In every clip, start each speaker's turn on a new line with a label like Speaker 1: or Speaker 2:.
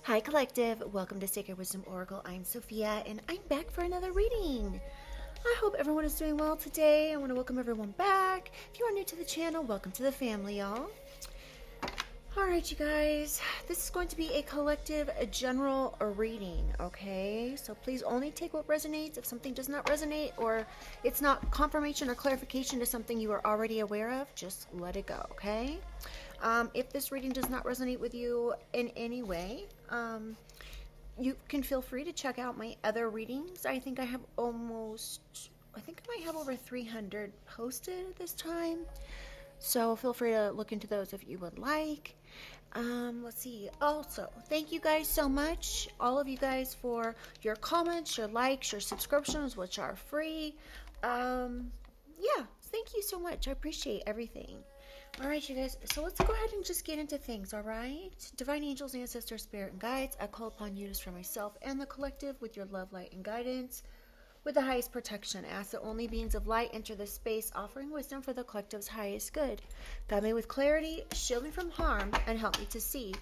Speaker 1: Hi Collective, welcome to Sacred Wisdom Oracle. I'm Sophia and I'm back for another reading. I hope everyone is doing well today. I want to welcome everyone back. If you are new to the channel, welcome to the family, y'all. Alright you guys, this is going to be a collective, a general reading, okay? So please only take what resonates. If something does not resonate or it's not confirmation or clarification to something you are already aware of, just let it go, okay? If this reading does not resonate with you in any way, you can feel free to check out my other readings. I think I might have over 300 posted at this time. So feel free to look into those if you would like. Let's see. Also, thank you guys so much, all of you guys, for your comments, your likes, your subscriptions, which are free. Yeah, thank you so much. I appreciate everything. All right, you guys, so let's go ahead and just get into things, all right? Divine angels, ancestors, spirit, and guides, I call upon you to surround myself and the collective with your love, light, and guidance. With the highest protection, ask that only beings of light enter this space, offering wisdom for the collective's highest good. Guide me with clarity, shield me from harm, and help me to see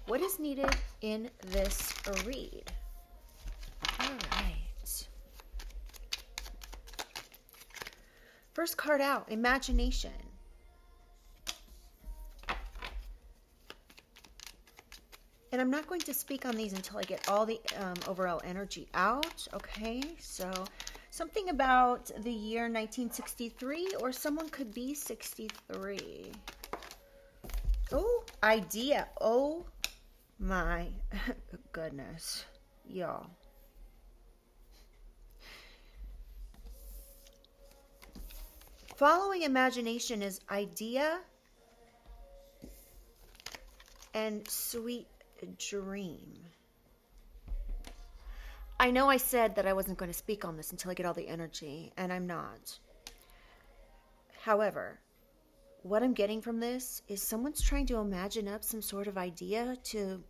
Speaker 1: what is needed in this read. All right. First card out, imagination. And I'm not going to speak on these until I get all the overall energy out, okay? So something about the year 1963, or someone could be 63. Oh, idea. Oh my goodness, y'all. Following imagination is idea and sweet dream. I know I said that I wasn't going to speak on this until I get all the energy, and I'm not. However, what I'm getting from this is someone's trying to imagine up some sort of idea to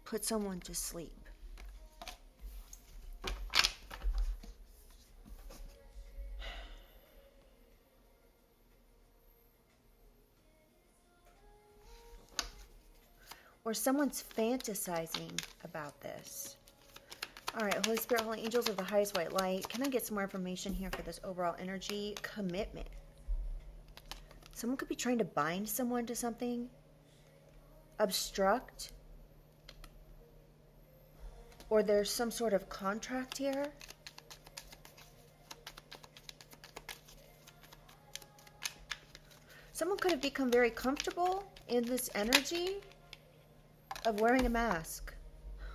Speaker 1: put someone to sleep. Or someone's fantasizing about this. All right, Holy Spirit, Holy Angels of the highest white light. Can I get some more information here for this overall energy? Commitment. Someone could be trying to bind someone to something. Obstruct. Or there's some sort of contract here. Someone could have become very comfortable in this energy of wearing a mask.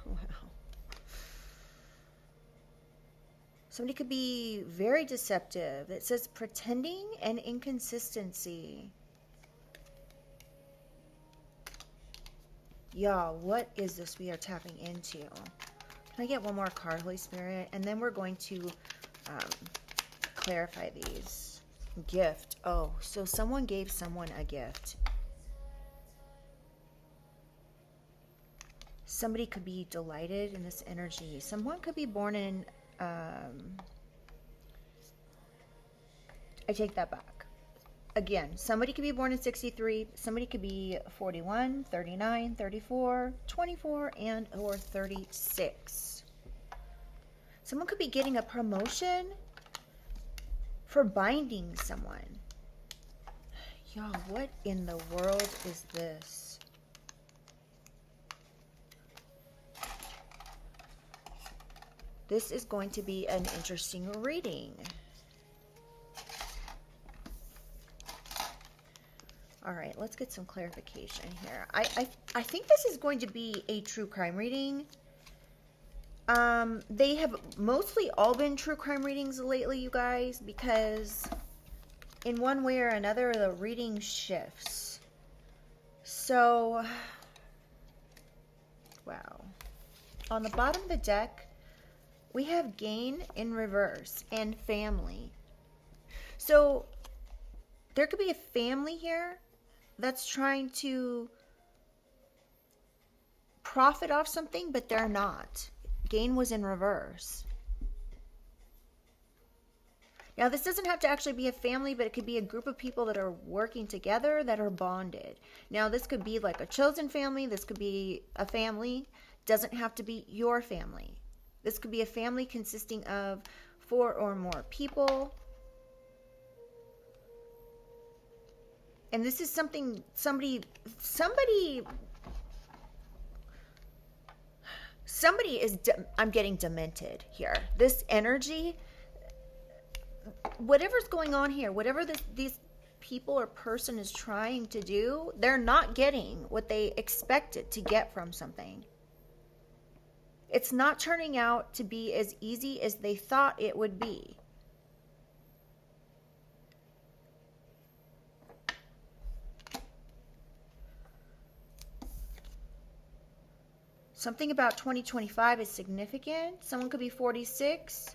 Speaker 1: Wow. Somebody could be very deceptive. It says pretending and inconsistency. Y'all, what is this we are tapping into? Can I get one more card, Holy Spirit? And then we're going to clarify these. Gift. Oh, so someone gave someone a gift. Somebody could be delighted in this energy. Someone could be born in, I take that back. Again, somebody could be born in 63. Somebody could be 41, 39, 34, 24, and or 36. Someone could be getting a promotion for binding someone. Y'all, what in the world is this? This is going to be an interesting reading. All right, let's get some clarification here. I think this is going to be a true crime reading. They have mostly all been true crime readings lately, you guys, because in one way or another, the reading shifts. So, wow. On the bottom of the deck, we have gain in reverse and family. So there could be a family here that's trying to profit off something, but they're not. Gain was in reverse. Now, this doesn't have to actually be a family, but it could be a group of people that are working together that are bonded. Now, this could be like a chosen family. This could be a family Doesn't have to be your family. This could be a family consisting of 4 or more people. And this is something somebody is, I'm getting demented here. This energy, whatever's going on here, whatever these people or person is trying to do, they're not getting what they expected to get from something. It's not turning out to be as easy as they thought it would be. Something about 2025 is significant. Someone could be 46.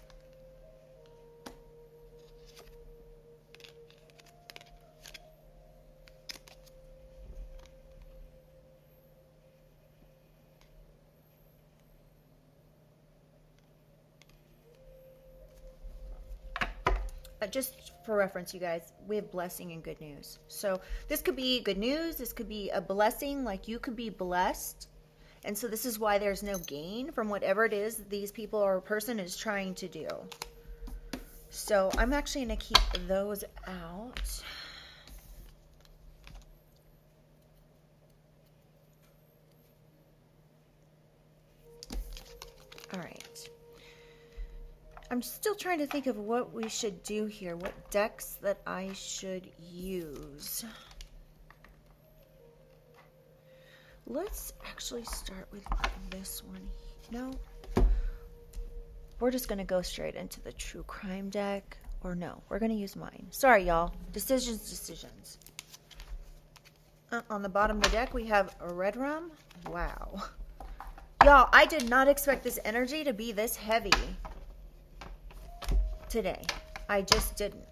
Speaker 1: Just for reference, you guys, we have blessing and good news. So this could be good news. This could be a blessing, like you could be blessed. And so this is why there's no gain from whatever it is these people or person is trying to do. So I'm actually going to keep those out. All right. I'm still trying to think of what we should do here, what decks that I should use. Let's actually start with this one. No, we're just going to go straight into the true crime deck. Or no, we're going to use mine. Sorry, y'all. Decisions. On the bottom of the deck, we have a red rum. Wow. Y'all, I did not expect this energy to be this heavy today. I just didn't.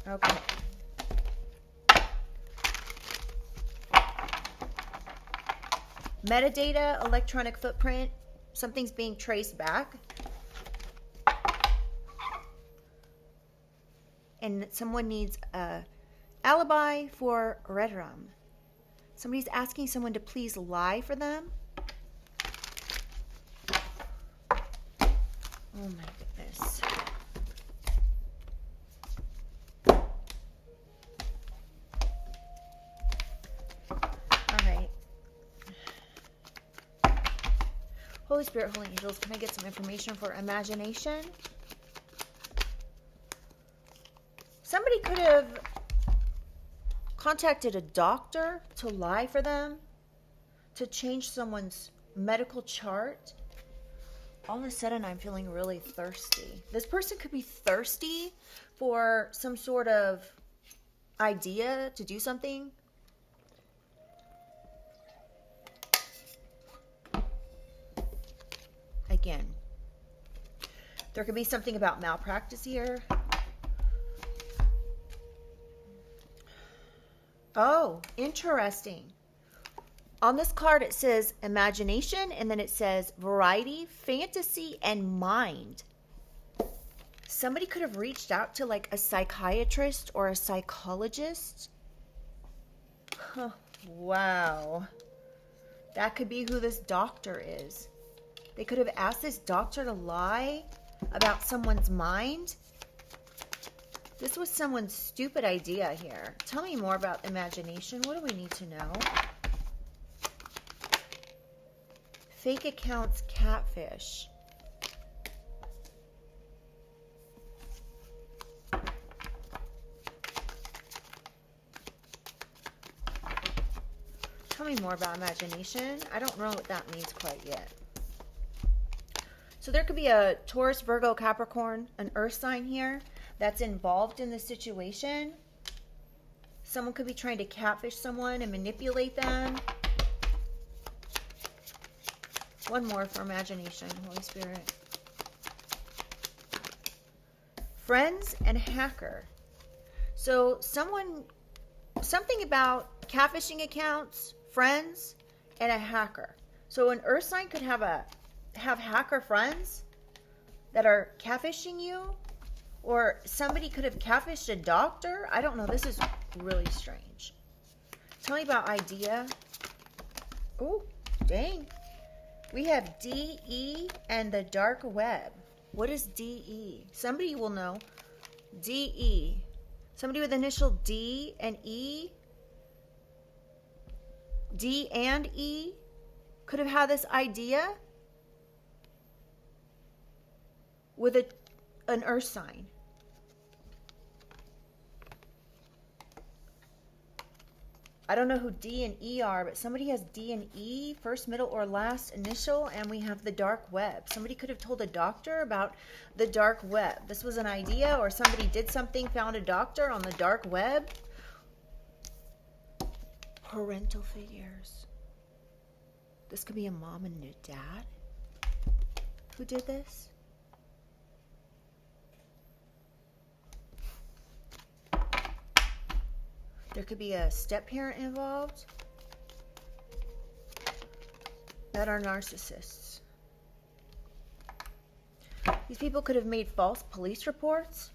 Speaker 1: Okay. Metadata, electronic footprint. Something's being traced back. And someone needs a alibi for red rum. Somebody's asking someone to please lie for them. Oh my goodness. Holy Spirit, Holy Angels, can I get some information for imagination? Somebody could have contacted a doctor to lie for them, to change someone's medical chart. All of a sudden, I'm feeling really thirsty. This person could be thirsty for some sort of idea to do something. Again, there could be something about malpractice here. Oh, interesting. On this card, it says imagination, and then it says variety, fantasy, and mind. Somebody could have reached out to like a psychiatrist or a psychologist. Huh, wow. That could be who this doctor is. They could have asked this doctor to lie about someone's mind. This was someone's stupid idea here. Tell me more about imagination. What do we need to know? Fake accounts, catfish. Tell me more about imagination. I don't know what that means quite yet. So there could be a Taurus, Virgo, Capricorn, an earth sign here that's involved in the situation. Someone could be trying to catfish someone and manipulate them. One more for imagination, Holy Spirit. Friends and hacker. So something about catfishing accounts, friends, and a hacker. So an earth sign could have hacker friends that are catfishing you, or somebody could have catfished a doctor. I don't know. This is really strange. Tell me about idea. Oh, dang. We have DE and the dark web. What is DE? Somebody will know. DE. Somebody with initial D and E. D and E could have had this idea with an earth sign. I don't know who D and E are, but somebody has D and E, first, middle, or last initial, and we have the dark web. Somebody could have told a doctor about the dark web. This was an idea, or somebody did something, found a doctor on the dark web. Parental figures. This could be a mom and a dad who did this. There could be a step-parent involved that are narcissists. These people could have made false police reports,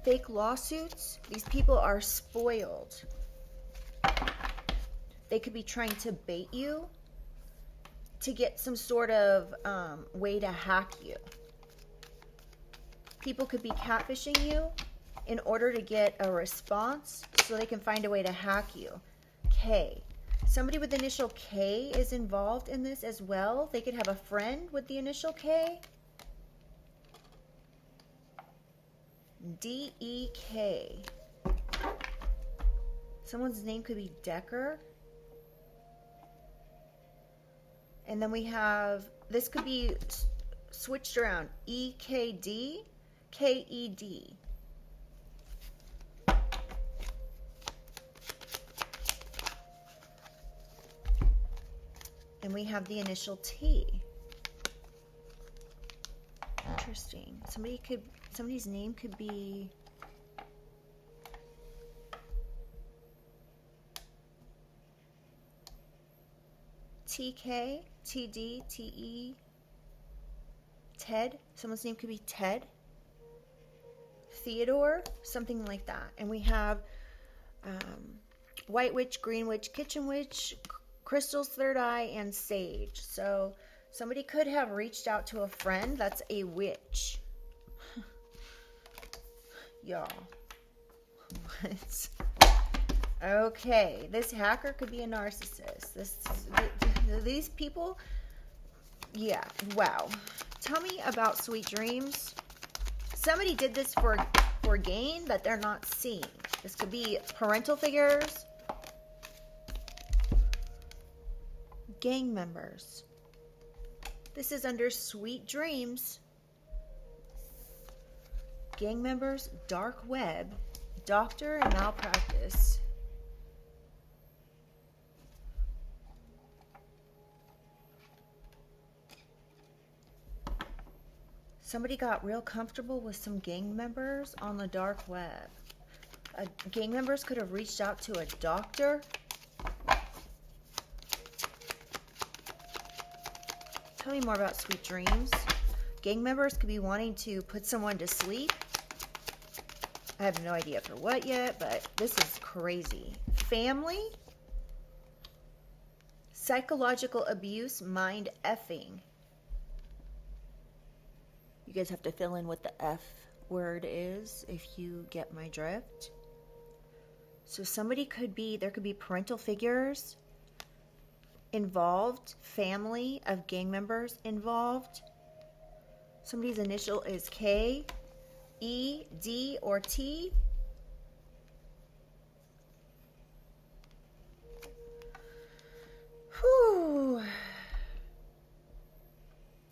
Speaker 1: fake lawsuits. These people are spoiled. They could be trying to bait you to get some sort of way to hack you. People could be catfishing you in order to get a response so they can find a way to hack you. K. Somebody with the initial K is involved in this as well. They could have a friend with the initial K. D-E-K. Someone's name could be Decker. And then we have, this could be switched around. E-K-D, K-E-D. And we have the initial T. Interesting. Somebody's name could be TK, TD, TE, Ted. Someone's name could be Ted. Theodore, something like that. And we have White Witch, Green Witch, Kitchen Witch, Crystal's Third Eye, and Sage. So somebody could have reached out to a friend that's a witch. Y'all. What? Okay, this hacker could be a narcissist. These people, yeah, wow. Tell me about sweet dreams. Somebody did this for gain that they're not seeing. This could be parental figures, gang members. This is under sweet dreams. Gang members, dark web, doctor, and malpractice. Somebody got real comfortable with some gang members on the dark web. Gang members could have reached out to a doctor. Tell me more about sweet dreams. Gang members could be wanting to put someone to sleep. I have no idea for what yet, but this is crazy. Family, psychological abuse, mind effing. You guys have to fill in what the F word is if you get my drift. So somebody could be, there could be parental figures involved, family of gang members involved. Somebody's initial is K, E, D, or T. Whew.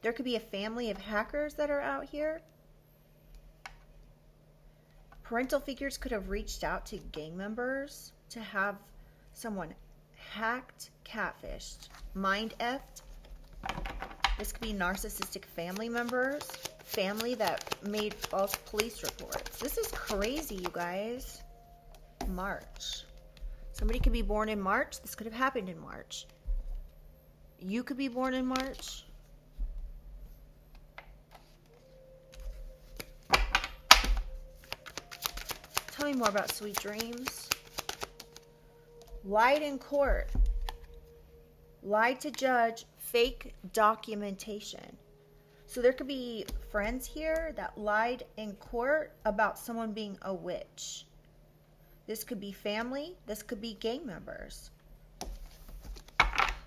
Speaker 1: There could be a family of hackers that are out here. Parental figures could have reached out to gang members to have someone hacked, catfished, mind effed. This could be narcissistic family members, family that made false police reports. This is crazy, you guys. March. Somebody could be born in March. This could have happened in March. You could be born in March. Tell me more about sweet dreams. Lied in court. lied to judge, fake documentation. So there could be friends here that lied in court about someone being a witch. This could be family. This could be gang members.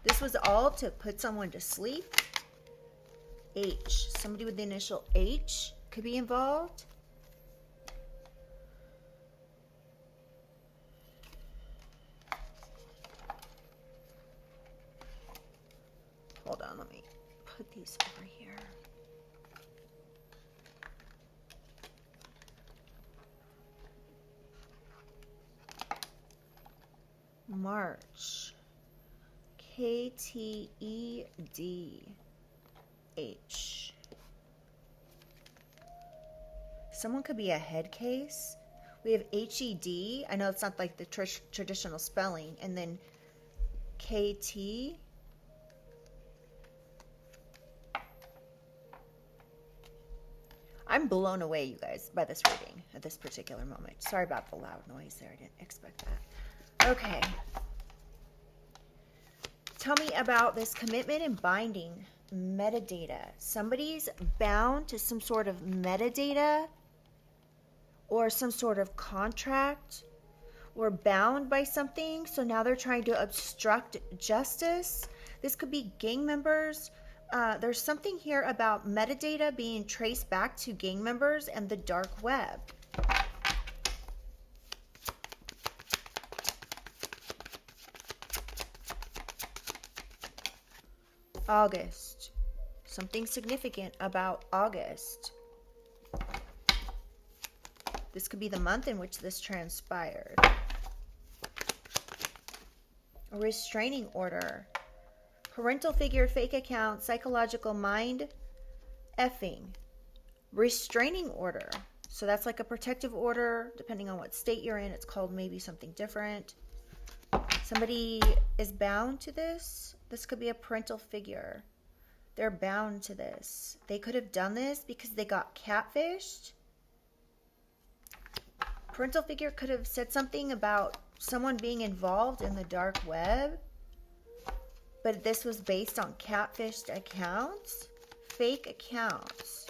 Speaker 1: This was all to put someone to sleep. H. Somebody with the initial H could be involved. Hold on, let me put these over here. March. KTEDH. Someone could be a head case. We have HED. I know it's not like the traditional spelling. And then KT. I'm blown away, you guys, by this reading at this particular moment. Sorry about the loud noise there. I didn't expect that. Okay. Tell me about this commitment and binding metadata. Somebody's bound to some sort of metadata or some sort of contract or bound by something. So now they're trying to obstruct justice. This could be gang members. There's something here about metadata being traced back to gang members and the dark web. August. Something significant about August. This could be the month in which this transpired. A restraining order. Parental figure, fake account, psychological mind, effing. Restraining order. So that's like a protective order. Depending on what state you're in, it's called maybe something different. Somebody is bound to this. This could be a parental figure. They're bound to this. They could have done this because they got catfished. Parental figure could have said something about someone being involved in the dark web. But this was based on catfished accounts. Fake accounts.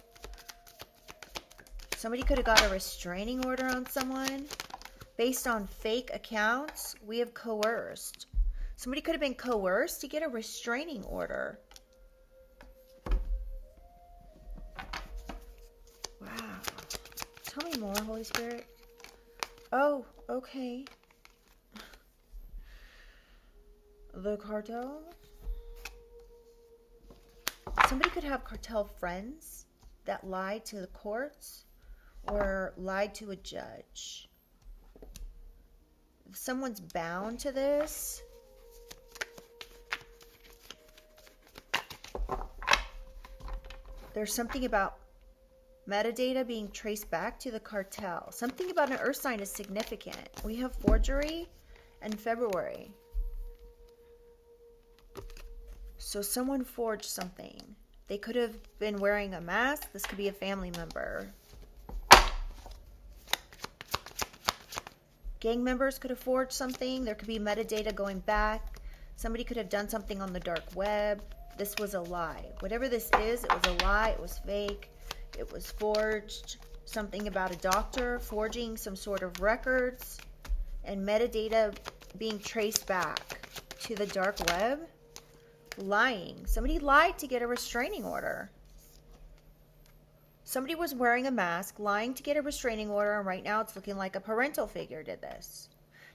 Speaker 1: Somebody could have got a restraining order on someone. Based on fake accounts, we have coerced. Somebody could have been coerced to get a restraining order. Wow. Tell me more, Holy Spirit. Oh, okay. The cartel. Somebody could have cartel friends that lied to the courts or lied to a judge. If someone's bound to this, there's something about metadata being traced back to the cartel. Something about an earth sign is significant. We have forgery and February. So someone forged something. They could have been wearing a mask. This could be a family member. Gang members could have forged something. There could be metadata going back. Somebody could have done something on the dark web. This was a lie. Whatever this is, it was a lie. It was fake. It was forged. Something about a doctor forging some sort of records and metadata being traced back to the dark web. Lying. Somebody lied to get a restraining order. Somebody was wearing a mask, lying to get a restraining order, and right now it's looking like a parental figure did this.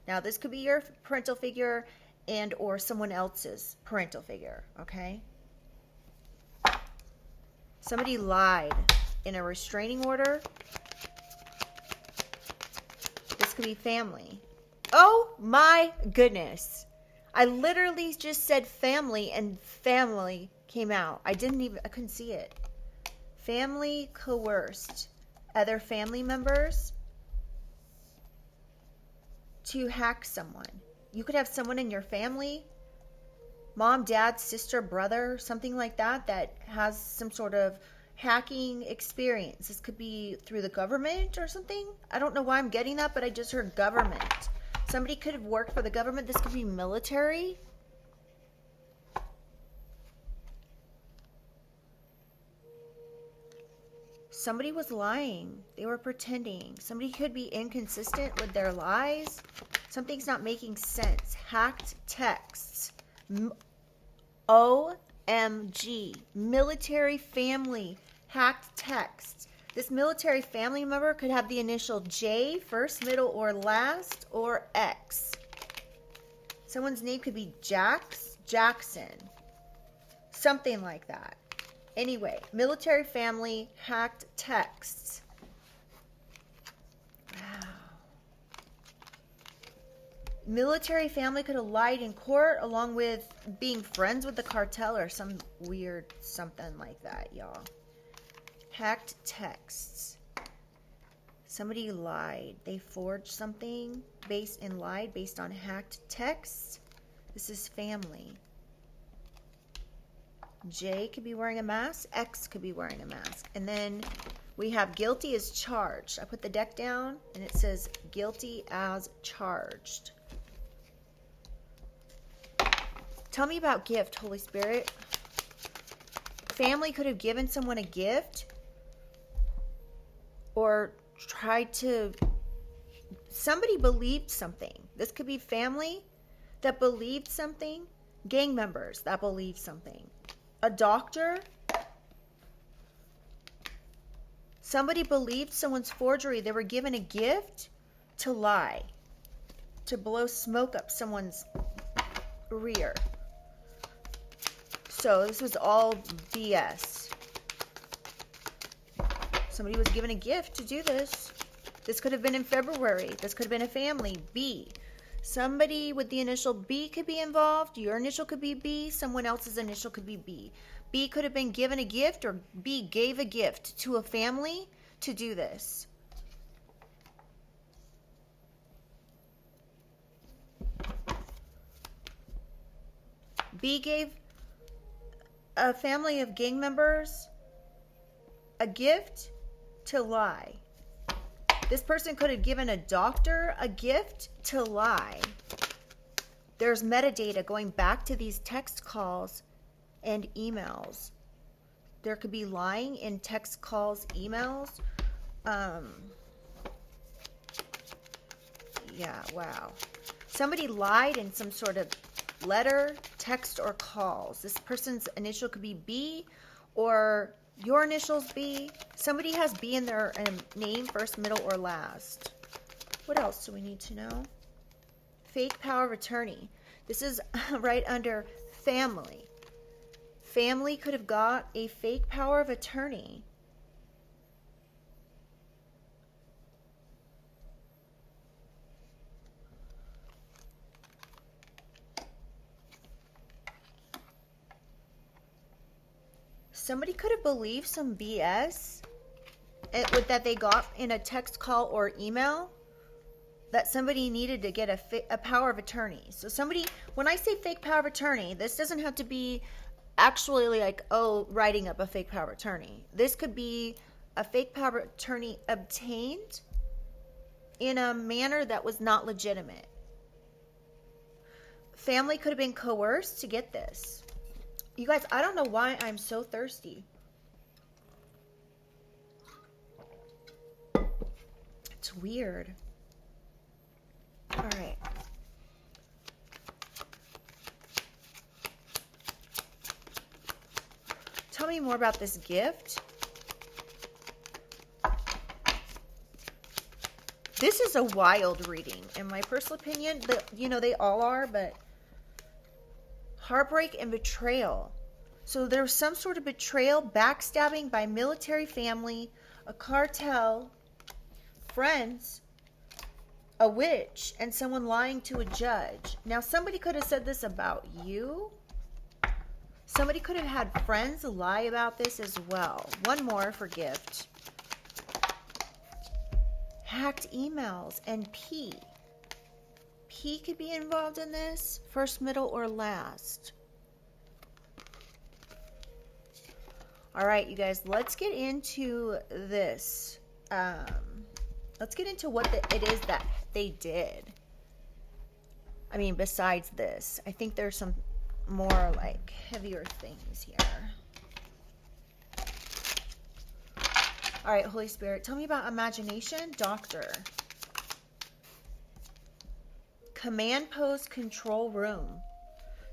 Speaker 1: Now, this could be your parental figure and or someone else's parental figure, okay? Somebody lied in a restraining order. This could be family. Oh my goodness. I literally just said family and family came out. I couldn't see it. Family coerced other family members to hack someone. You could have someone in your family, mom, dad, sister, brother, something like that, that has some sort of hacking experience. This could be through the government or something. I don't know why I'm getting that, but I just heard government. Somebody could have worked for the government. This could be military. somebody was lying. They were pretending. Somebody could be inconsistent with their lies. Something's not making sense. Hacked texts. OMG. Military family. Hacked texts. This military family member could have the initial J, first, middle, or last, or X. Someone's name could be Jackson. Something like that. Anyway, military family, hacked texts. Wow. Military family could have lied in court along with being friends with the cartel or some weird something like that, y'all. Hacked texts. Somebody lied. They forged something based on hacked texts. This is family. J could be wearing a mask. X could be wearing a mask. And then we have guilty as charged. I put the deck down and it says guilty as charged. Tell me about gift, Holy Spirit. Family could have given someone a gift or tried to, somebody believed something. This could be family that believed something, gang members that believed something, a doctor, somebody believed someone's forgery. They were given a gift to lie, to blow smoke up someone's rear. So this was all BS. Somebody was given a gift to do this. This could have been in February. This could have been a family. B. Somebody with the initial B could be involved. Your initial could be B. Someone else's initial could be B. B could have been given a gift, or B gave a gift to a family to do this. B gave a family of gang members a gift to lie. This person could have given a doctor a gift to lie. There's metadata going back to these text calls and emails. There could be lying in text calls, emails. Yeah, wow. Somebody lied in some sort of letter, text, or calls. This person's initial could be B, or your initials B. Somebody has B in their name, first, middle, or last. What else do we need to know? Fake power of attorney. This is right under family. Family could have got a fake power of attorney. Somebody could have believed some BS that they got in a text call or email that somebody needed to get a power of attorney. So somebody, when I say fake power of attorney, this doesn't have to be actually like, oh, writing up a fake power of attorney. This could be a fake power of attorney obtained in a manner that was not legitimate. Family could have been coerced to get this. You guys, I don't know why I'm so thirsty. It's weird. All right. Tell me more about this gift. This is a wild reading, in my personal opinion. They all are, but heartbreak and betrayal. So there's some sort of betrayal, backstabbing by military family, a cartel, friends, a witch, and someone lying to a judge. Now, somebody could have said this about you. Somebody could have had friends lie about this as well. One more for gift. Hacked emails and P. P could be involved in this, first, middle, or last. All right, you guys, let's get into this. Let's get into what it is that they did. I mean, besides this, I think there's some more like heavier things here. All right, Holy Spirit, tell me about imagination. Doctor. Command post control room.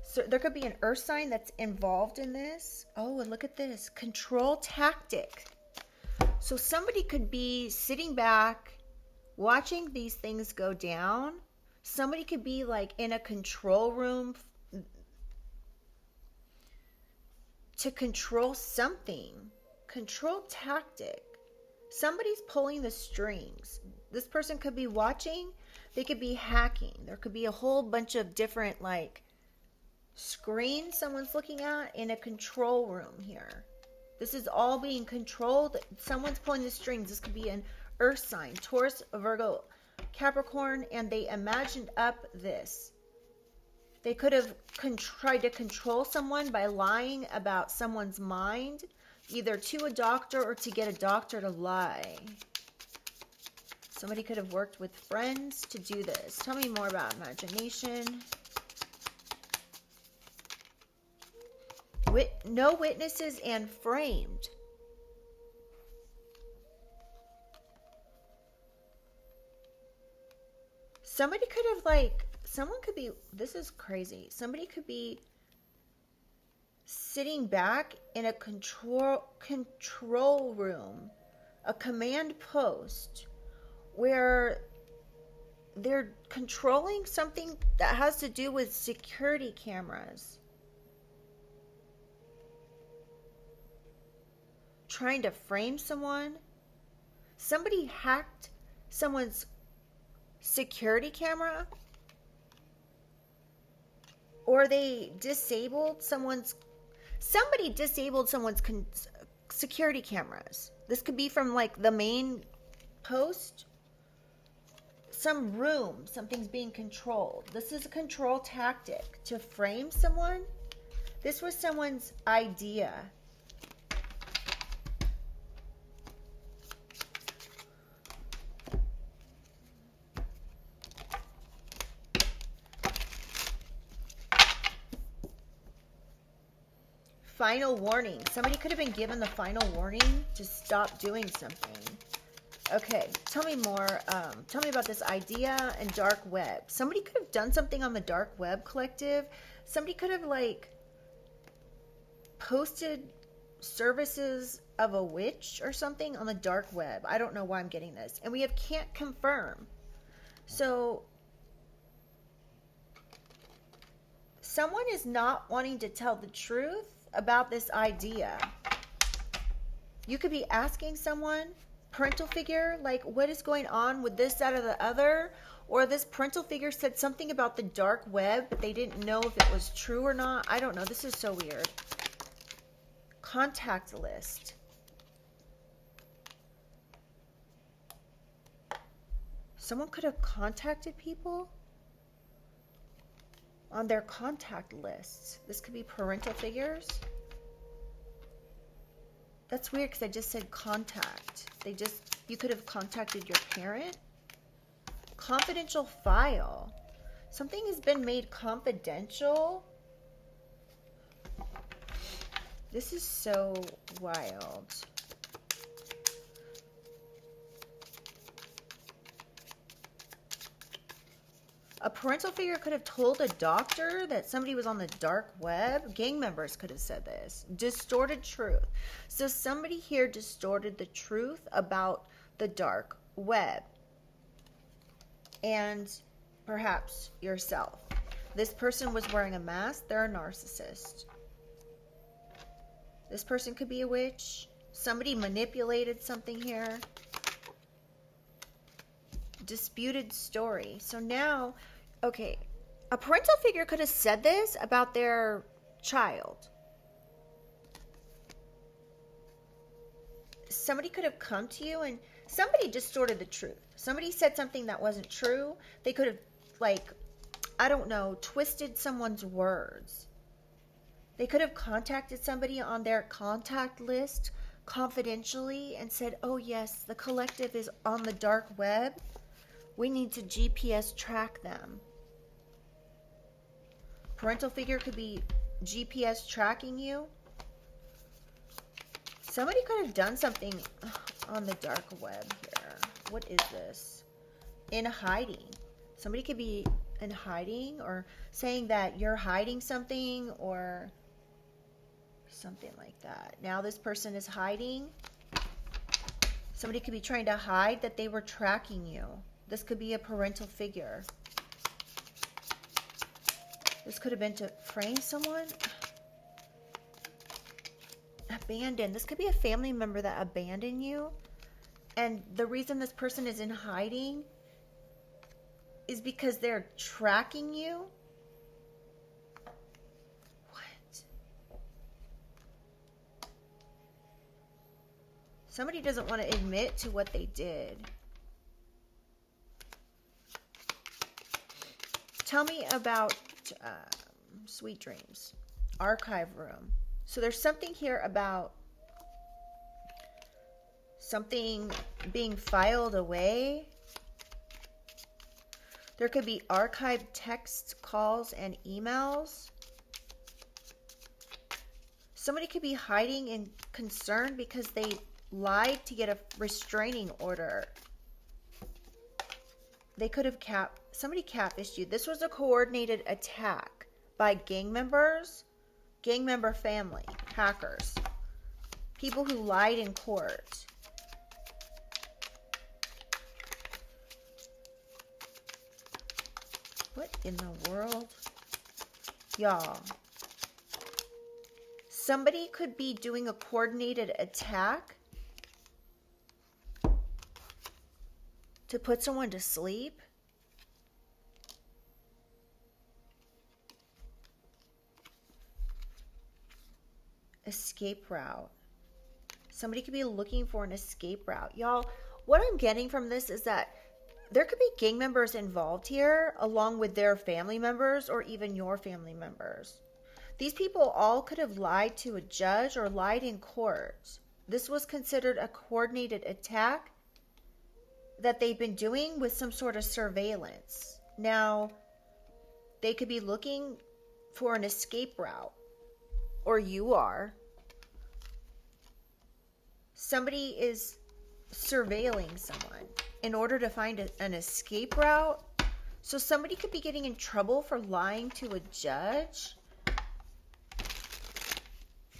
Speaker 1: So there could be an earth sign that's involved in this. Oh, and look at this. Control tactic. So somebody could be sitting back, watching these things go down. Somebody could be like in a control room to control something. Control tactic. Somebody's pulling the strings. This person could be watching. They could be hacking. There could be a whole bunch of different like screens someone's looking at in a control room here. This is all being controlled. Someone's pulling the strings. This could be an earth sign, Taurus, Virgo, Capricorn, and they imagined up this. They could have tried to control someone by lying about someone's mind, either to a doctor or to get a doctor to lie. Somebody could have worked with friends to do this. Tell me more about imagination. No witnesses and framed. Somebody could have someone could be, this is crazy. Somebody could be sitting back in a control room, a command post, where they're controlling something that has to do with security cameras. Trying to frame someone. Somebody hacked someone's security camera, or they disabled somebody disabled someone's security cameras. This could be from like the main post, some room, something's being controlled. This is a control tactic to frame someone. This was someone's idea. Final warning. Somebody could have been given the final warning to stop doing something. Okay, tell me more. Tell me about this idea and dark web. Somebody could have done something on the dark web, collective. Somebody could have posted services of a witch or something on the dark web. I don't know why I'm getting this. And we have can't confirm. So someone is not wanting to tell the truth about this idea. You could be asking someone, parental figure, what is going on with this, that, or the other? Or this parental figure said something about the dark web, but they didn't know if it was true or not. I don't know. This is so weird. Contact list. Someone could have contacted people on their contact lists. This could be parental figures. That's weird because I just said contact. You could have contacted your parent. Confidential file. Something has been made confidential. This is so wild. A parental figure could have told a doctor that somebody was on the dark web. Gang members could have said this. Distorted truth. So somebody here distorted the truth about the dark web. And perhaps yourself. This person was wearing a mask. They're a narcissist. This person could be a witch. Somebody manipulated something here. Disputed story. So now, okay, a parental figure could have said this about their child. Somebody could have come to you and somebody distorted the truth. Somebody said something that wasn't true. They could have, I don't know, twisted someone's words. They could have contacted somebody on their contact list confidentially and said, oh yes, the collective is on the dark web. We need to GPS track them. Parental figure could be GPS tracking you. Somebody could have done something on the dark web here. What is this? In hiding. Somebody could be in hiding or saying that you're hiding something or something like that. Now this person is hiding. Somebody could be trying to hide that they were tracking you. This could be a parental figure. This could have been to frame someone. Abandoned. This could be a family member that abandoned you. And the reason this person is in hiding is because they're tracking you. What? Somebody doesn't want to admit to what they did. Tell me about sweet dreams. Archive room. So there's something here about something being filed away. There could be archived texts, calls, and emails. Somebody could be hiding and concerned because they lied to get a restraining order. They could have somebody catfished you. This was a coordinated attack by gang members, gang member family, hackers, people who lied in court. What in the world? Y'all. Somebody could be doing a coordinated attack to put someone to sleep. Escape route. Somebody could be looking for an escape route. Y'all, what I'm getting from this is that there could be gang members involved here along with their family members or even your family members. These people all could have lied to a judge or lied in court. This was considered a coordinated attack that they've been doing with some sort of surveillance. Now, they could be looking for an escape route, or you are. Somebody is surveilling someone in order to find an escape route. So somebody could be getting in trouble for lying to a judge,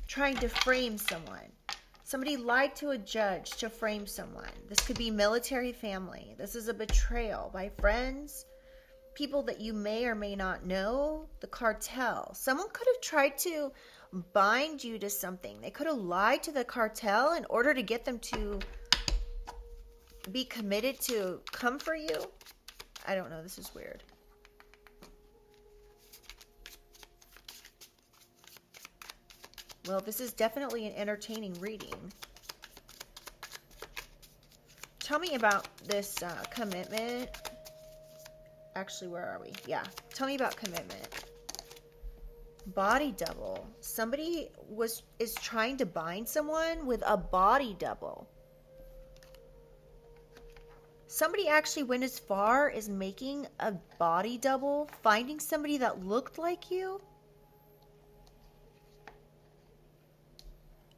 Speaker 1: trying to frame someone. Somebody lied to a judge to frame someone. This could be military family. This is a betrayal by friends, people that you may or may not know, the cartel. Someone could have tried to bind you to something. They could have lied to the cartel in order to get them to be committed to come for you. I don't know. This is weird. Well, this is definitely an entertaining reading. Tell me about this commitment. Actually, where are we? Yeah. Tell me about commitment. Body double. Somebody is trying to bind someone with a body double. Somebody actually went as far as making a body double, finding somebody that looked like you,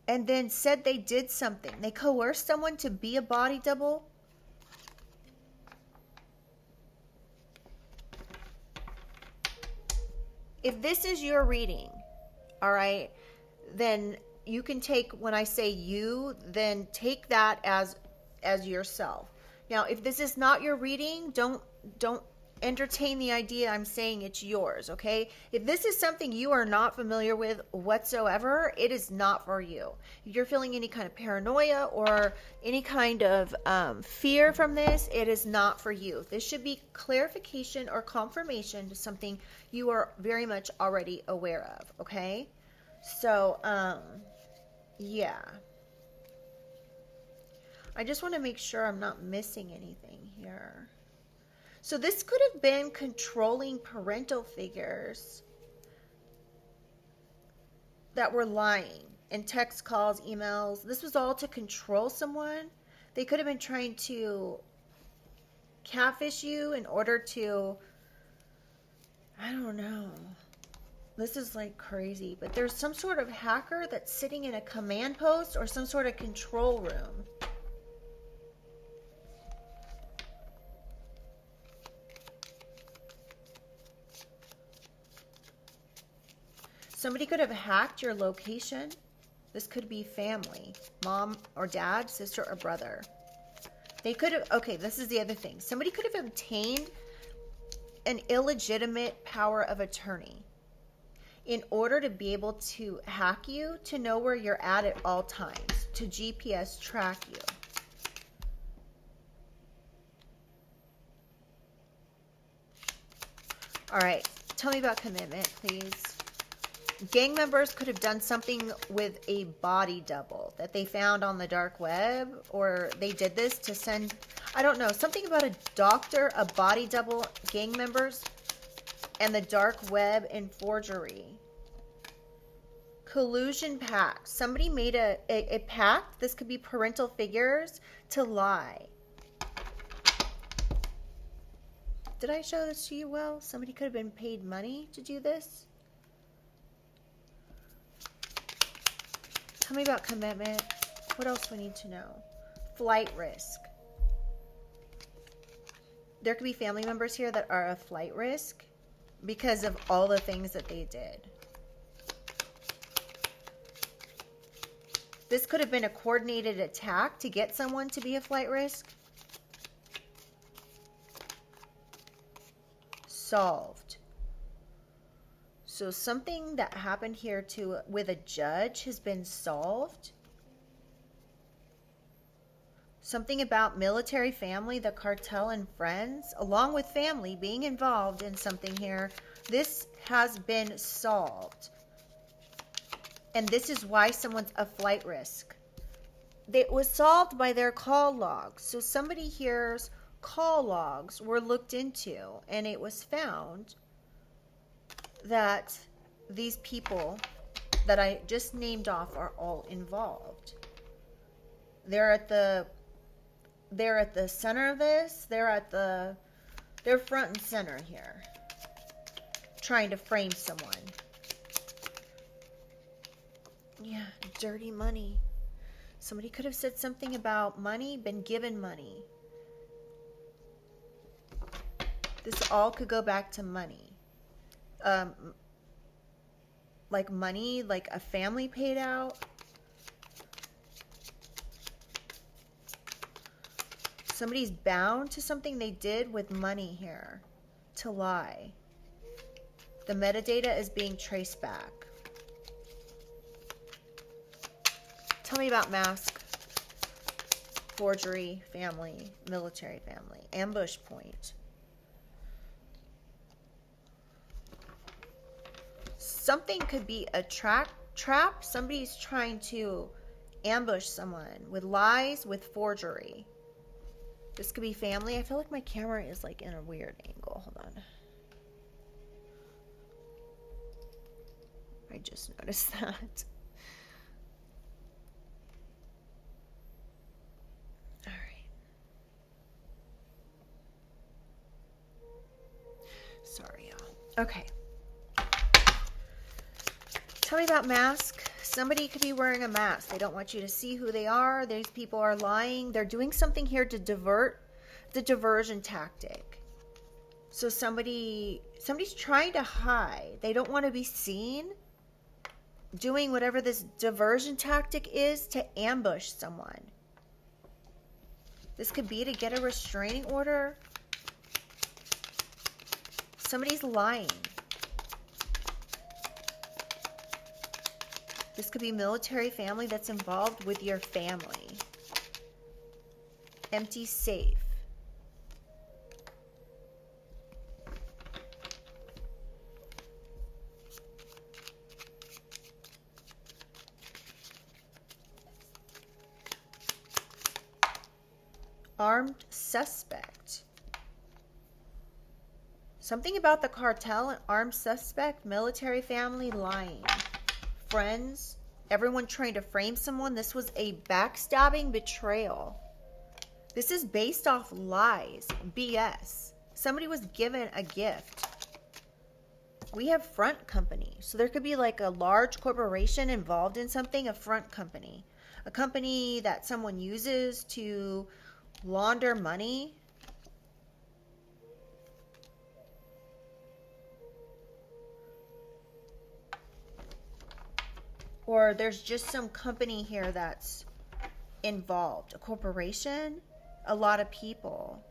Speaker 1: and then said they did something. They coerced someone to be a body double. If this is your reading, all right, then you can take, when I say you, then take that as yourself. Now, if this is not your reading, don't entertain the idea I'm saying it's yours, okay? If this is something you are not familiar with whatsoever, it is not for you. If you're feeling any kind of paranoia or any kind of fear from this, it is not for you. This should be clarification or confirmation to something you are very much already aware of, okay? So, yeah. I just want to make sure I'm not missing anything here. So this could have been controlling parental figures that were lying in text calls, emails. This was all to control someone. They could have been trying to catfish you in order to, I don't know. This is like crazy, but there's some sort of hacker that's sitting in a command post or some sort of control room. Somebody could have hacked your location. This could be family, mom or dad, sister or brother. They could have, okay, this is the other thing. Somebody could have obtained an illegitimate power of attorney in order to be able to hack you, to know where you're at all times, to GPS track you. All right, tell me about commitment, please. Gang members could have done something with a body double that they found on the dark web, or they did this to send, I don't know, something about a doctor, a body double, gang members, and the dark web and forgery. Collusion pact. Somebody made a pact, this could be parental figures, to lie. Did I show this to you well? Somebody could have been paid money to do this. Tell me about commitment. What else do we need to know? Flight risk. There could be family members here that are a flight risk because of all the things that they did. This could have been a coordinated attack to get someone to be a flight risk. Solved. So something that happened here with a judge has been solved. Something about military family, the cartel and friends, along with family being involved in something here. This has been solved. And this is why someone's a flight risk. It was solved by their call logs. So somebody here's call logs were looked into, and it was found that these people that I just named off are all involved. They're at the center of this. They're front and center here, trying to frame someone. Yeah, dirty money. Somebody could have said something about money, been given money. This all could go back to money. Like money, like a family paid out. Somebody's bound to something they did with money here to lie. The metadata is being traced back. Tell me about mask, forgery, family, military family, ambush point. Something could be a trap. Somebody's trying to ambush someone with lies, with forgery. This could be family. I feel like my camera is like in a weird angle. Hold on. I just noticed that. All right. Sorry, y'all. Okay. Tell me about mask. Somebody could be wearing a mask. They don't want you to see who they are. These people are lying. They're doing something here to divert, the diversion tactic. So somebody's trying to hide. They don't want to be seen doing whatever this diversion tactic is to ambush someone. This could be to get a restraining order. Somebody's lying. This could be military family that's involved with your family. Empty safe. Armed suspect. Something about the cartel and armed suspect, military family lying. Friends, everyone trying to frame someone. This was a backstabbing betrayal. This is based off lies, BS. Somebody was given a gift. We have front company. So there could be like a large corporation involved in something, a front company. A company that someone uses to launder money. Or there's just some company here that's involved. A corporation, a lot of people.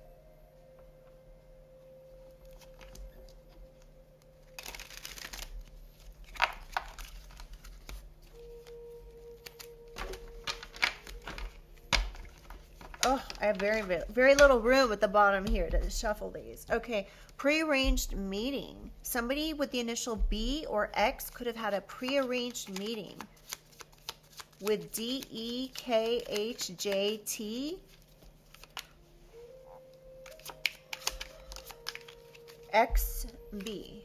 Speaker 1: Oh, I have very little room at the bottom here to shuffle these. Okay, prearranged meeting. Somebody with the initial B or X could have had a prearranged meeting with DEKHJT. XB.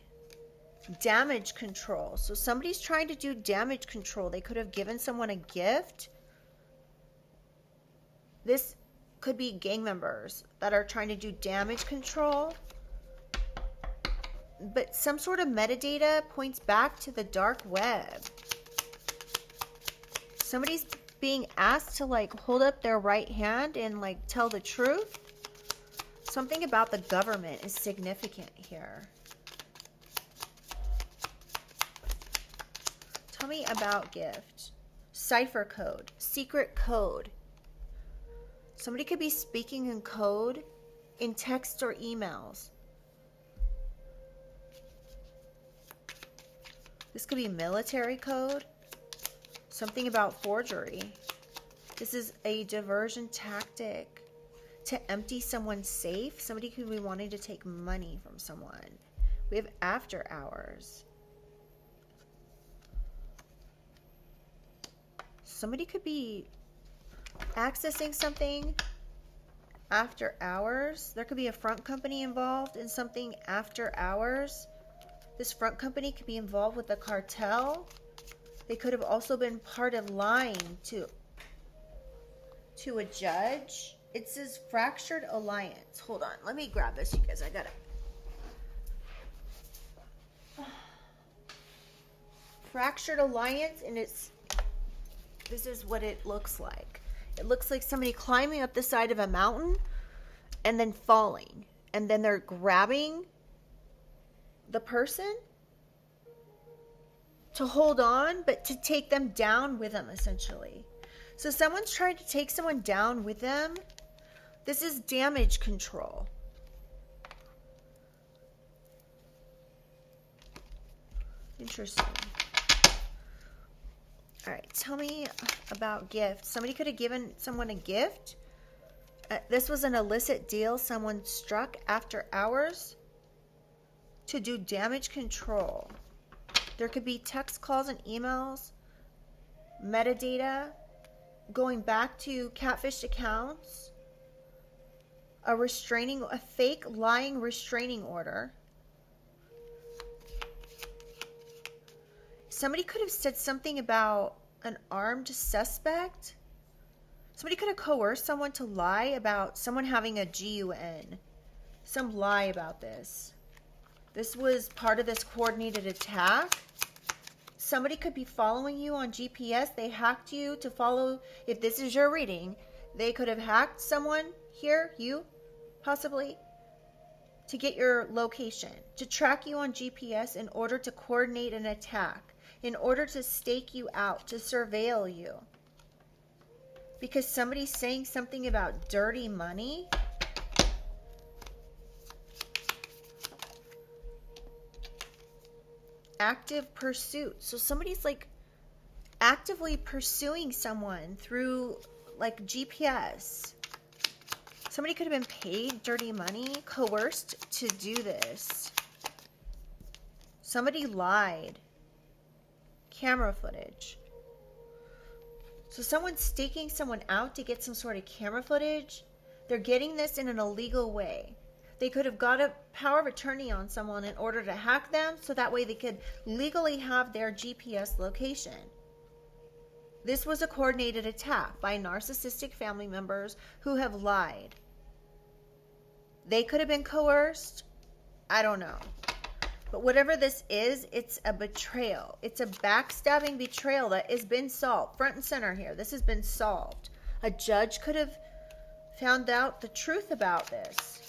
Speaker 1: Damage control. So somebody's trying to do damage control. They could have given someone a gift. This could be gang members that are trying to do damage control. But some sort of metadata points back to the dark web. Somebody's being asked to like hold up their right hand and like tell the truth. Something about the government is significant here. Tell me about gift. Cipher code. Secret code. Somebody could be speaking in code in text or emails. This could be military code. Something about forgery. This is a diversion tactic to empty someone's safe. Somebody could be wanting to take money from someone. We have after hours. Somebody could be accessing something after hours. There could be a front company involved in something after hours. This front company could be involved with the cartel. They could have also been part of lying to a judge. It says fractured alliance. Hold on, let me grab this, you guys. I got it. Fractured alliance, and this is what it looks like. It looks like somebody climbing up the side of a mountain and then falling. And then they're grabbing the person to hold on, but to take them down with them, essentially. So someone's trying to take someone down with them. This is damage control. Interesting. All right, tell me about gifts. Somebody could have given someone a gift. This was an illicit deal someone struck after hours to do damage control. There could be text calls and emails, metadata, going back to catfished accounts, a fake lying restraining order. Somebody could have said something about an armed suspect. Somebody could have coerced someone to lie about someone having a GUN. Some lie about this. This was part of this coordinated attack. Somebody could be following you on GPS. They hacked you to follow. If this is your reading, they could have hacked someone here, you, possibly, to get your location, to track you on GPS in order to coordinate an attack, in order to stake you out, to surveil you. Because somebody's saying something about dirty money. Active pursuit. So somebody's like actively pursuing someone through like GPS. Somebody could have been paid dirty money, coerced to do this. Somebody lied. Camera footage. So someone's staking someone out to get some sort of camera footage. They're getting this in an illegal way. They could have got a power of attorney on someone in order to hack them, so that way they could legally have their GPS location. This was a coordinated attack by narcissistic family members who have lied. They could have been coerced. I don't know. But whatever this is, it's a betrayal. It's a backstabbing betrayal that has been solved. Front and center here. This has been solved. A judge could have found out the truth about this.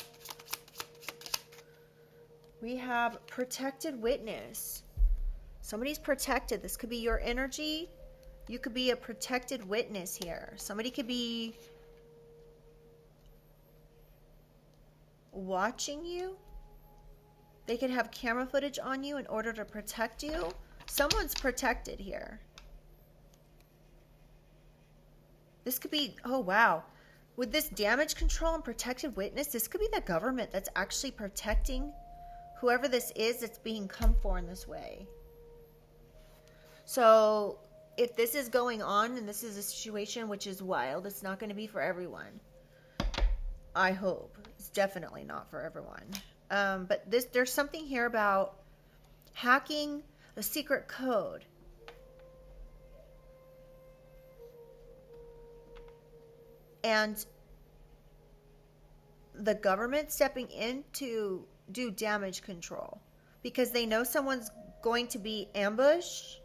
Speaker 1: We have protected witness. Somebody's protected. This could be your energy. You could be a protected witness here. Somebody could be watching you. They could have camera footage on you in order to protect you. Someone's protected here. This could be, oh wow. With this damage control and protected witness, this could be the government that's actually protecting whoever this is that's being come for in this way. So if this is going on and this is a situation which is wild, it's not going to be for everyone. I hope. It's definitely not for everyone. But there's something here about hacking a secret code. And the government stepping in to do damage control because they know someone's going to be ambushed.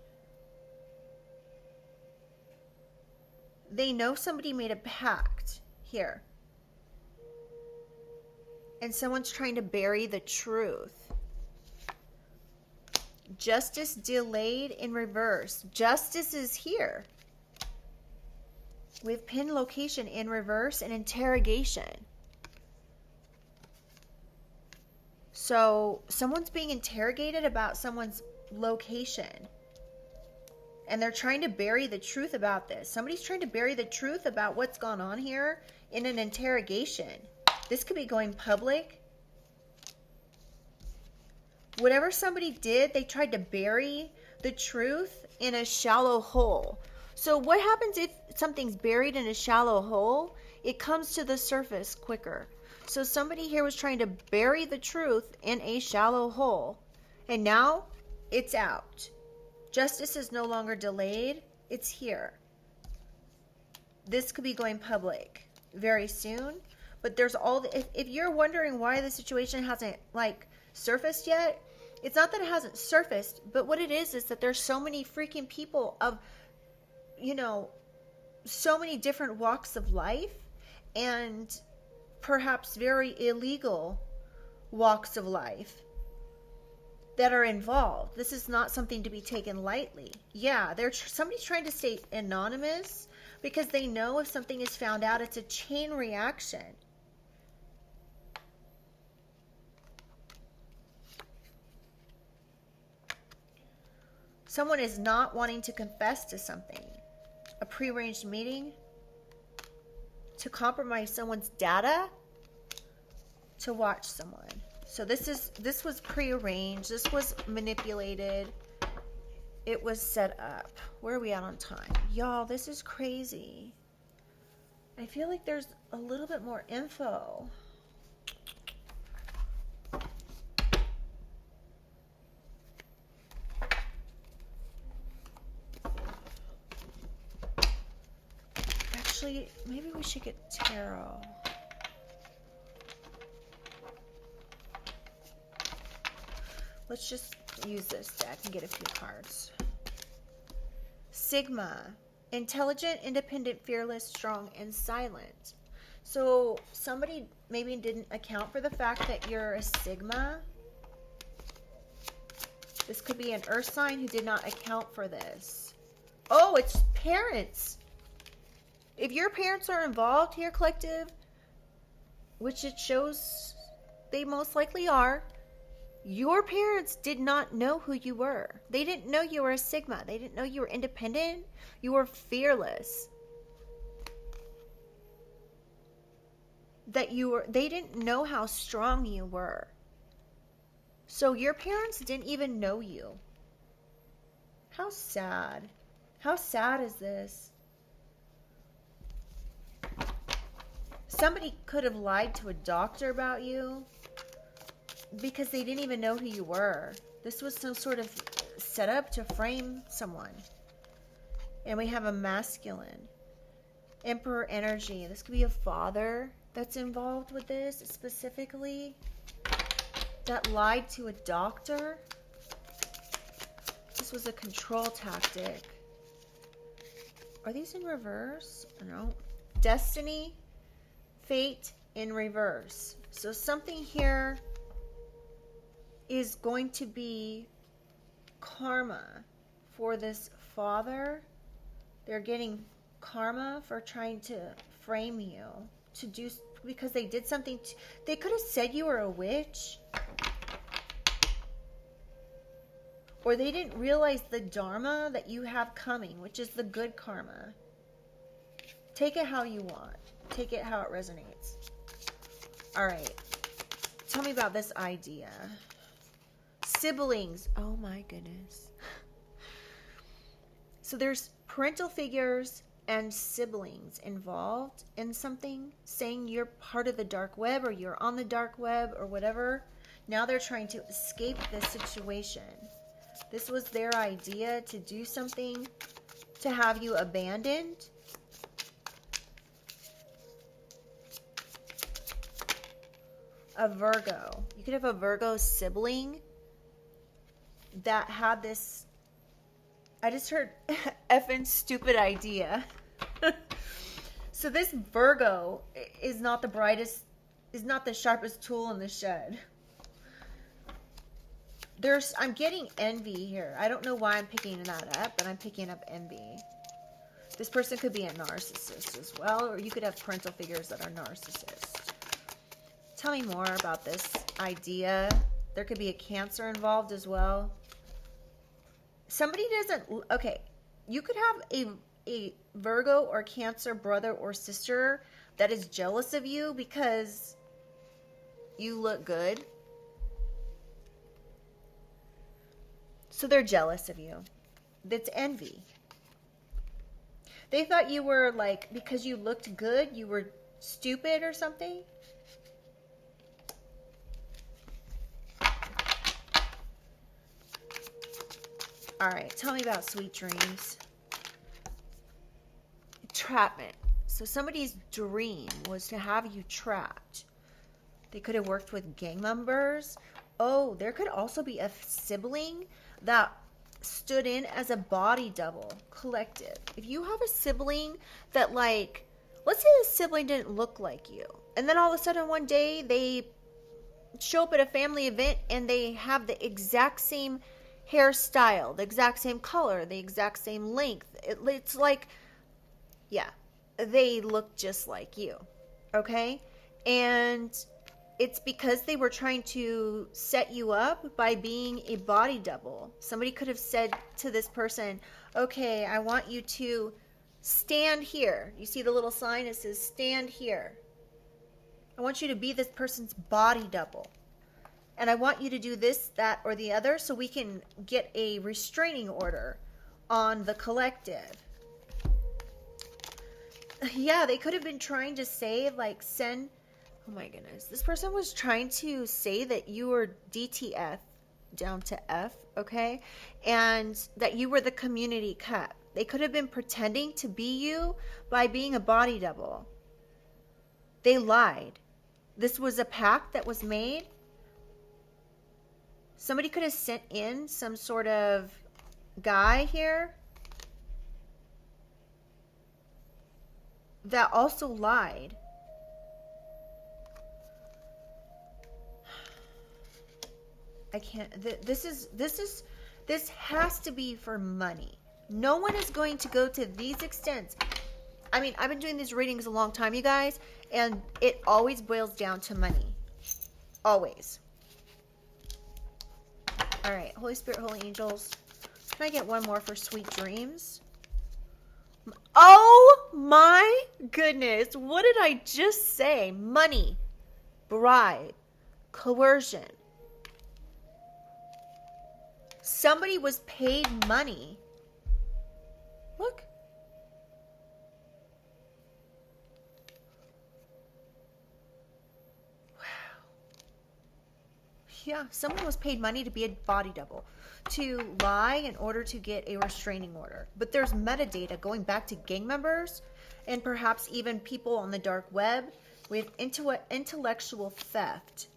Speaker 1: They know somebody made a pact here. And someone's trying to bury the truth. Justice delayed in reverse. Justice is here. We have pin location in reverse and interrogation. So someone's being interrogated about someone's location. And they're trying to bury the truth about this. Somebody's trying to bury the truth about what's gone on here in an interrogation. This could be going public. Whatever somebody did, they tried to bury the truth in a shallow hole. So what happens if something's buried in a shallow hole? It comes to the surface quicker. So somebody here was trying to bury the truth in a shallow hole. And now it's out. Justice is no longer delayed. It's here. This could be going public very soon. But there's all the, if you're wondering why the situation hasn't surfaced yet, it's not that it hasn't surfaced, but what it is that there's so many freaking people of, so many different walks of life and perhaps very illegal walks of life that are involved. This is not something to be taken lightly. Yeah, somebody's trying to stay anonymous because they know if something is found out, it's a chain reaction. Someone is not wanting to confess to something. A prearranged meeting to compromise someone's data to watch someone. So this was prearranged. This was manipulated. It was set up. Where are we at on time? Y'all, this is crazy. I feel like there's a little bit more info. Actually, maybe we should get tarot. Let's just use this deck and get a few cards. Sigma. Intelligent, independent, fearless, strong, and silent. So somebody maybe didn't account for the fact that you're a Sigma. This could be an earth sign who did not account for this. Oh, it's parents. If your parents are involved here, collective, which it shows they most likely are, your parents did not know who you were. They didn't know you were a Sigma. They didn't know you were independent. You were fearless. They didn't know how strong you were. So your parents didn't even know you. How sad. How sad is this? Somebody could have lied to a doctor about you because they didn't even know who you were. This was some sort of setup to frame someone. And we have a masculine. Emperor energy. This could be a father that's involved with this specifically. that lied to a doctor. This was a control tactic. Are these in reverse? No. Destiny, fate in reverse. So something here is going to be karma for this father. They're getting karma for trying to frame you to do, because they did something they could have said you were a witch, or they didn't realize the dharma that you have coming, which is the good karma. Take it how you want. Take it how it resonates. All right. Tell me about this idea. Siblings. Oh my goodness. So there's parental figures and siblings involved in something, saying you're part of the dark web or you're on the dark web or whatever. Now they're trying to escape this situation. This was their idea, to do something to have you abandoned. A Virgo. You could have a Virgo sibling that had this, I just heard effing stupid idea. So this Virgo is not the brightest, is not the sharpest tool in the shed. I'm getting envy here. I don't know why I'm picking that up, but I'm picking up envy. This person could be a narcissist as well, or you could have parental figures that are narcissists. Tell me more about this idea. There could be a Cancer involved as well. Somebody doesn't, okay, you could have a Virgo or Cancer brother or sister that is jealous of you because you look good. So they're jealous of you. That's envy. They thought you were like, because you looked good, you were stupid or something. All right, tell me about sweet dreams. Entrapment. So somebody's dream was to have you trapped. They could have worked with gang members. Oh, there could also be a sibling that stood in as a body double, collective. If you have a sibling that, like, let's say the sibling didn't look like you, and then all of a sudden one day they show up at a family event and they have the exact same hairstyle, the exact same color, the exact same length. It's like, yeah, they look just like you, okay? And it's because they were trying to set you up by being a body double. Somebody could have said to this person, okay, I want you to stand here. You see the little sign? It says stand here. I want you to be this person's body double. And I want you to do this, that, or the other so we can get a restraining order on the collective. Yeah, they could have been trying to say, like, send... Oh my goodness. This person was trying to say that you were DTF, down to F, okay? And that you were the community cut. They could have been pretending to be you by being a body double. They lied. This was a pact that was made. Somebody could have sent in some sort of guy here that also lied. I can't, this has to be for money. No one is going to go to these extents. I mean, I've been doing these readings a long time, you guys, and it always boils down to money. Always. All right, Holy Spirit, Holy Angels. Can I get one more for sweet dreams? Oh my goodness. What did I just say? Money, bribe, coercion. Somebody was paid money. Look. Wow. Yeah, someone was paid money to be a body double, to lie in order to get a restraining order. But there's metadata going back to gang members and perhaps even people on the dark web with intellectual theft.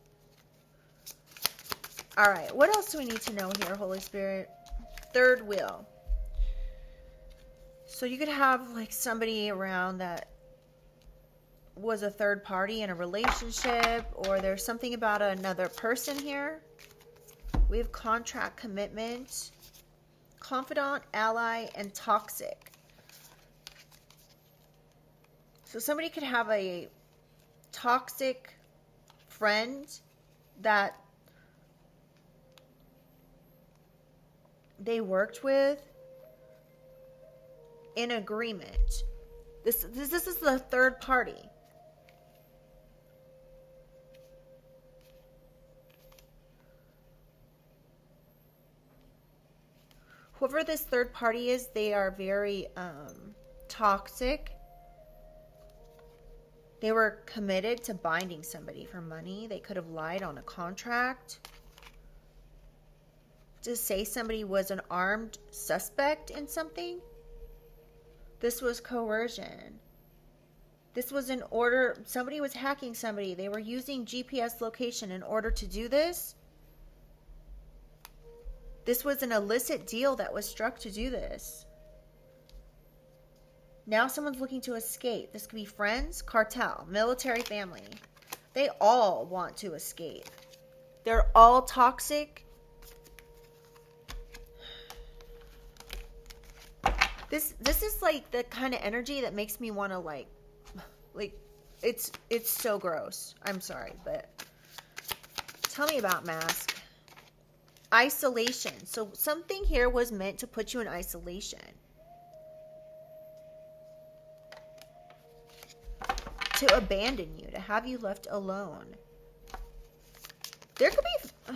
Speaker 1: All right, what else do we need to know here, Holy Spirit? Third wheel. So you could have like somebody around that was a third party in a relationship, or there's something about another person here. We have contract, commitment, confidant, ally, and toxic. So somebody could have a toxic friend that they worked with in agreement. This is the third party. Whoever this third party is, they are very toxic. They were committed to binding somebody for money. They could have lied on a contract to say somebody was an armed suspect in something. This was coercion. This was in order, somebody was hacking somebody. They were using GPS location in order to do this. This was an illicit deal that was struck to do this. Now someone's looking to escape. This could be friends, cartel, military family. They all want to escape. They're all toxic. This is like the kind of energy that makes me want to like it's so gross. I'm sorry, but tell me about mask. Isolation. So something here was meant to put you in isolation. To abandon you, to have you left alone. There could be,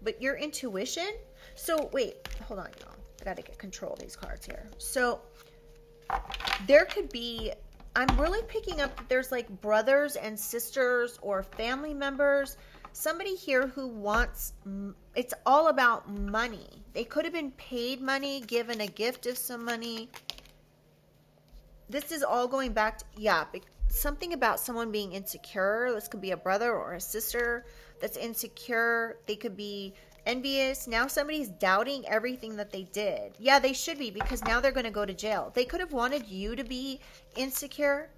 Speaker 1: but your intuition. So wait, hold on, y'all. I gotta get control of these cards here. So there could be, I'm really picking up that there's like brothers and sisters or family members. Somebody here who wants, it's all about money. They could have been paid money, given a gift of some money. This is all going back to, yeah, something about someone being insecure. This could be a brother or a sister that's insecure. They could be envious. Now somebody's doubting everything that they did. Yeah, they should be, because now they're going to go to jail. They could have wanted you to be insecure.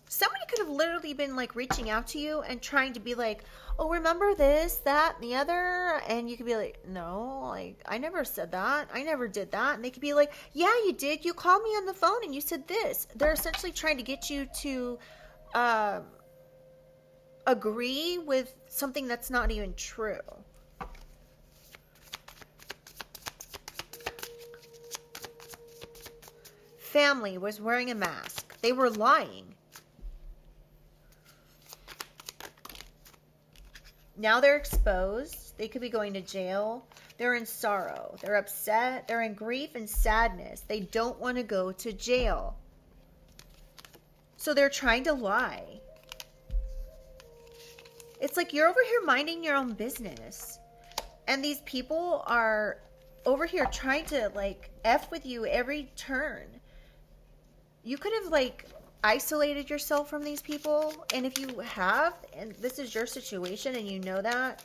Speaker 1: Somebody could have literally been like reaching out to you and trying to be like, oh, remember this, that, and the other? And you could be like, no, like, I never said that. I never did that. And they could be like, yeah, you did. You called me on the phone and you said this. They're essentially trying to get you to agree with something that's not even true. Family was wearing a mask. They were lying. Now they're exposed. They could be going to jail. They're in sorrow. They're upset. They're in grief and sadness. They don't want to go to jail. So they're trying to lie. It's like you're over here minding your own business. And these people are over here trying to like F with you every turn. You could have like isolated yourself from these people, and if you have, and this is your situation and you know that,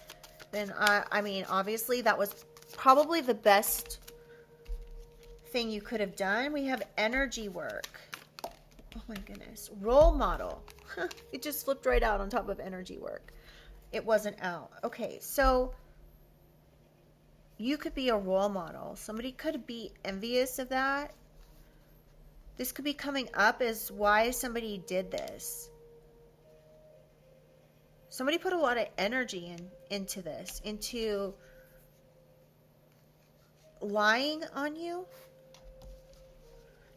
Speaker 1: then I mean obviously that was probably the best thing you could have done. We have energy work. Oh my goodness. Role model. It just flipped right out on top of energy work. It wasn't out. Okay, so you could be a role model. Somebody could be envious of that. This could be coming up as why somebody did this. Somebody put a lot of energy into this, into lying on you.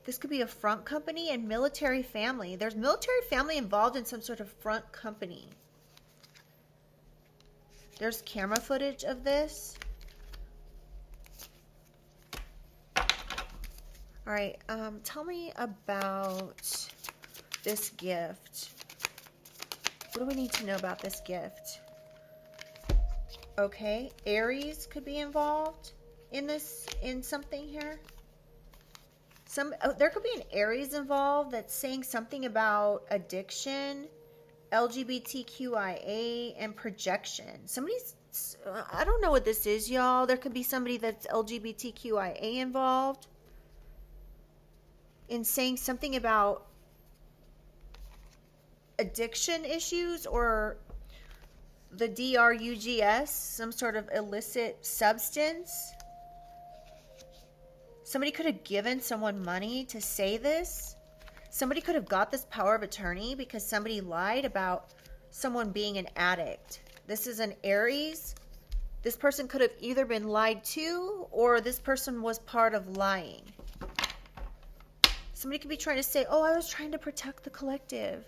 Speaker 1: This could be a front company and military family. There's military family involved in some sort of front company. There's camera footage of this. All right, tell me about this gift. What do we need to know about this gift? Okay, Aries could be involved in this, in something here. There could be an Aries involved that's saying something about addiction, LGBTQIA and projection. Somebody's, I don't know what this is, y'all. There could be somebody that's LGBTQIA involved in saying something about addiction issues or the drugs, some sort of illicit substance. Somebody could have given someone money to say this. Somebody could have got this power of attorney because somebody lied about someone being an addict. This is an Aries. This person could have either been lied to or this person was part of lying. Somebody could be trying to say, oh, I was trying to protect the collective.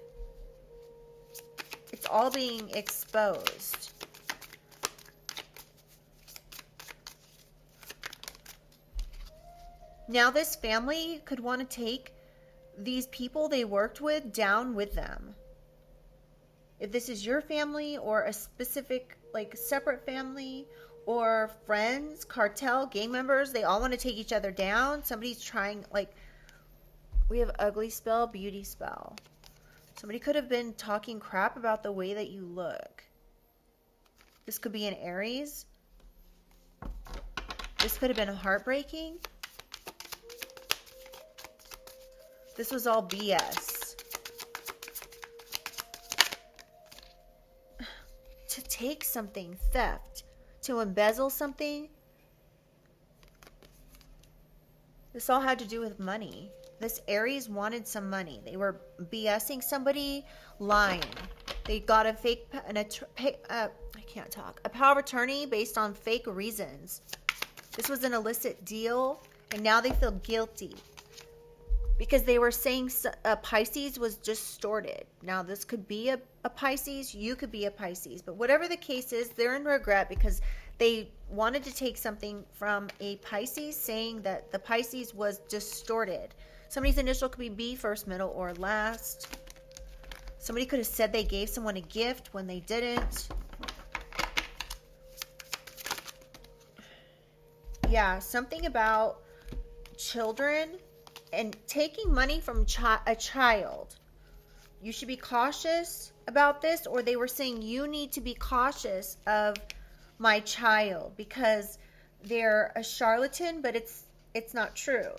Speaker 1: It's all being exposed. Now this family could want to take these people they worked with down with them. If this is your family or a specific, like, separate family or friends, cartel, gang members, they all want to take each other down. Somebody's trying, like, we have ugly spell, beauty spell. Somebody could have been talking crap about the way that you look. This could be an Aries. This could have been heartbreaking. This was all BS. To take something, theft, to embezzle something. This all had to do with money. This Aries wanted some money. They were BSing somebody, lying. They got a a power of attorney based on fake reasons. This was an illicit deal, and now they feel guilty because they were saying a Pisces was distorted. Now, this could be a Pisces. You could be a Pisces. But whatever the case is, they're in regret because they wanted to take something from a Pisces saying that the Pisces was distorted. Somebody's initial could be B, first, middle, or last. Somebody could have said they gave someone a gift when they didn't. Yeah, something about children and taking money from a child. You should be cautious about this, or they were saying you need to be cautious of my child because they're a charlatan, but it's not true.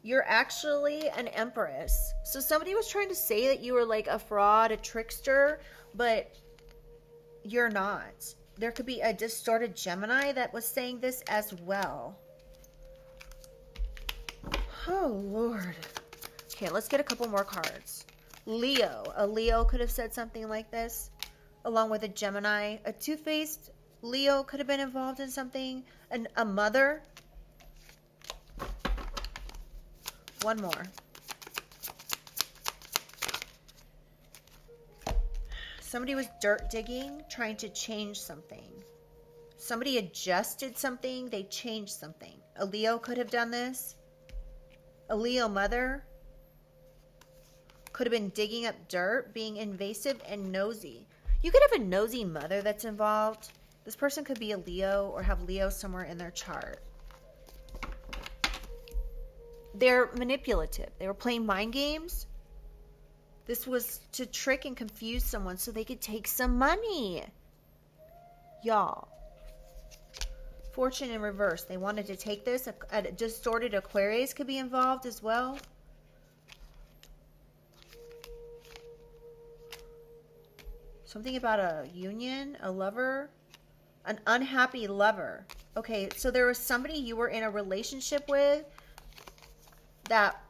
Speaker 1: You're actually an empress. So somebody was trying to say that you were like a fraud, a trickster, but you're not. There could be a distorted Gemini that was saying this as well. Oh, Lord. Okay, let's get a couple more cards. Leo. A Leo could have said something like this, along with a Gemini. A two-faced Leo could have been involved in something. A mother. One more. Somebody was dirt digging, trying to change something. Somebody adjusted something, they changed something. A Leo could have done this. A Leo mother could have been digging up dirt, being invasive and nosy. You could have a nosy mother that's involved. This person could be a Leo or have Leo somewhere in their chart. They're manipulative. They were playing mind games. This was to trick and confuse someone so they could take some money. Y'all. Fortune in reverse. They wanted to take this. A distorted Aquarius could be involved as well. Something about a union, a lover, an unhappy lover. Okay, so there was somebody you were in a relationship with that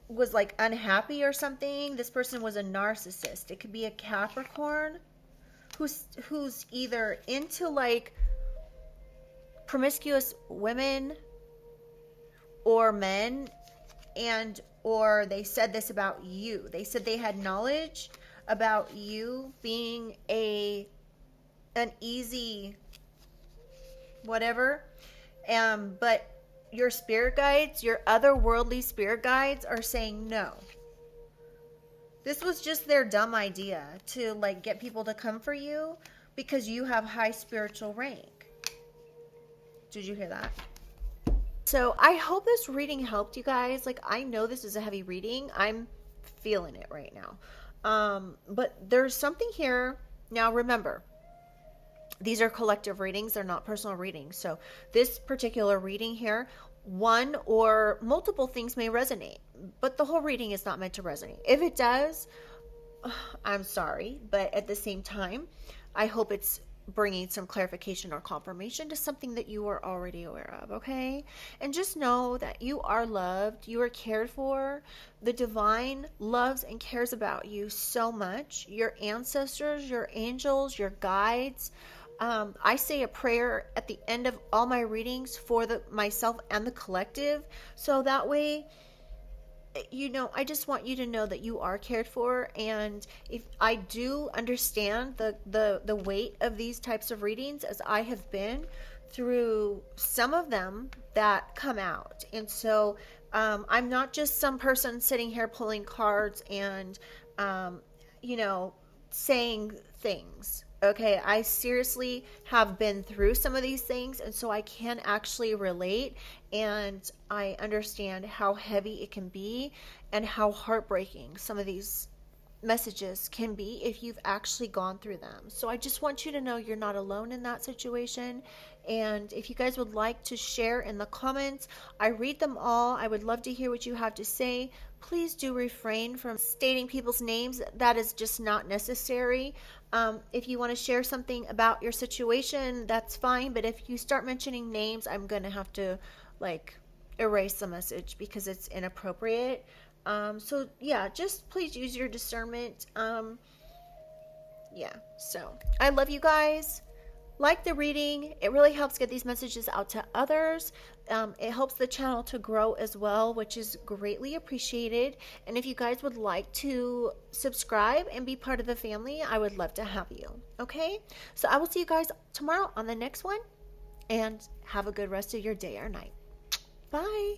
Speaker 1: was like unhappy or something. This person was a narcissist. It could be a Capricorn who's either into like promiscuous women or men, and or they said this about you. They said they had knowledge about you being an easy whatever, but your spirit guides, your otherworldly spirit guides are saying no. This was just their dumb idea to like get people to come for you because you have high spiritual rank. Did you hear that? So I hope this reading helped you guys. Like, I know this is a heavy reading. I'm feeling it right now. But there's something here. Now remember, these are collective readings, they're not personal readings. So this particular reading here, one or multiple things may resonate, but the whole reading is not meant to resonate. If it does, I'm sorry, but at the same time, I hope it's bringing some clarification or confirmation to something that you are already aware of, okay? And just know that you are loved, you are cared for. The divine loves and cares about you so much. Your ancestors, your angels, your guides. I say a prayer at the end of all my readings for myself and the collective, so that way, I just want you to know that you are cared for. And if I do understand the weight of these types of readings, as I have been through some of them that come out. And so I'm not just some person sitting here pulling cards and saying things. Okay, I seriously have been through some of these things, and so I can actually relate, and I understand how heavy it can be and how heartbreaking some of these messages can be if you've actually gone through them. So I just want you to know you're not alone in that situation. And if you guys would like to share in the comments, I read them all. I would love to hear what you have to say. Please do refrain from stating people's names. That is just not necessary. If you want to share something about your situation, that's fine. But if you start mentioning names, I'm going to have to erase the message because it's inappropriate. So yeah, just please use your discernment. Yeah, so I love you guys. Like the reading, it really helps get these messages out to others. It helps the channel to grow as well, which is greatly appreciated. And if you guys would like to subscribe and be part of the family, I would love to have you. Okay, so I will see you guys tomorrow on the next one, and have a good rest of your day or night. Bye.